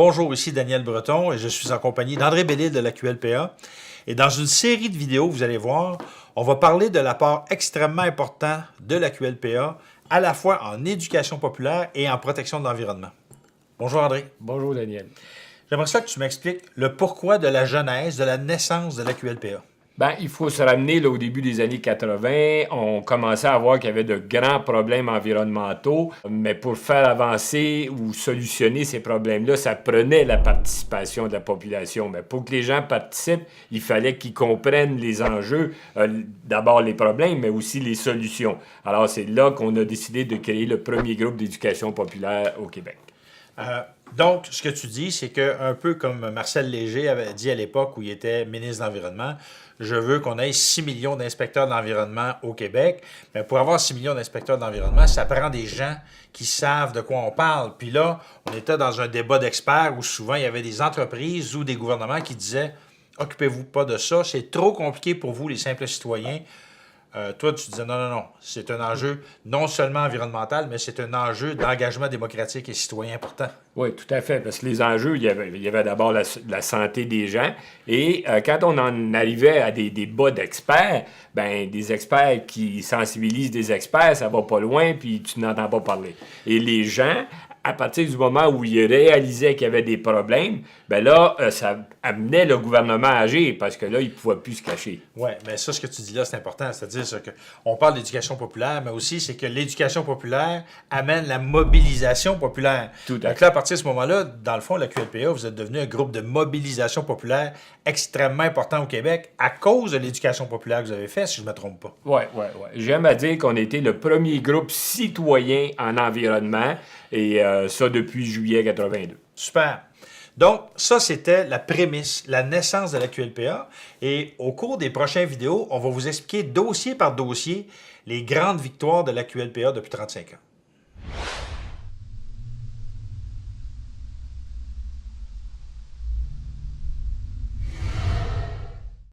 Bonjour, ici Daniel Breton et je suis en compagnie d'André Bellil de la QLPA. Et dans une série de vidéos, vous allez voir, on va parler de l'apport extrêmement important de la QLPA, à la fois en éducation populaire et en protection de l'environnement. Bonjour André. Bonjour Daniel. J'aimerais ça que tu m'expliques le pourquoi de la genèse, de la naissance de la QLPA. Ben, il faut se ramener là, au début des années 80. On commençait à voir qu'il y avait de grands problèmes environnementaux, mais pour faire avancer ou solutionner ces problèmes-là, ça prenait la participation de la population. Mais pour que les gens participent, il fallait qu'ils comprennent les enjeux, d'abord les problèmes, mais aussi les solutions. Alors, c'est là qu'on a décidé de créer le premier groupe d'éducation populaire au Québec. Donc, ce que tu dis, c'est que, un peu comme Marcel Léger avait dit à l'époque où il était ministre de l'Environnement, je veux qu'on ait 6 millions d'inspecteurs de l'environnement au Québec. Mais pour avoir 6 millions d'inspecteurs de l'environnement, ça prend des gens qui savent de quoi on parle. Puis là, on était dans un débat d'experts où souvent il y avait des entreprises ou des gouvernements qui disaient « Occupez-vous pas de ça, c'est trop compliqué pour vous, les simples citoyens. » Toi, tu disais non, c'est un enjeu non seulement environnemental, mais c'est un enjeu d'engagement démocratique et citoyen important. Oui, tout à fait, parce que les enjeux, il y avait d'abord la santé des gens, et quand on en arrivait à des débats d'experts, ben des experts qui sensibilisent des experts, ça va pas loin, puis tu n'entends pas parler. Et les gens, à partir du moment où ils réalisaient qu'il y avait des problèmes, ben là, ça amenait le gouvernement à agir, parce que là, il ne pouvait plus se cacher. Oui, mais ça, ce que tu dis là, c'est important. C'est-à-dire qu'on parle d'éducation populaire, mais aussi, c'est que l'éducation populaire amène la mobilisation populaire. Tout à fait. Donc là, à partir de ce moment-là, dans le fond, la QLPA, vous êtes devenu un groupe de mobilisation populaire extrêmement important au Québec à cause de l'éducation populaire que vous avez fait, si je ne me trompe pas. Oui. J'aime à dire qu'on était le premier groupe citoyen en environnement, et ça depuis juillet 82. Super. Donc, ça, c'était la prémisse, la naissance de la QLPA. Et au cours des prochaines vidéos, on va vous expliquer dossier par dossier les grandes victoires de la QLPA depuis 35 ans.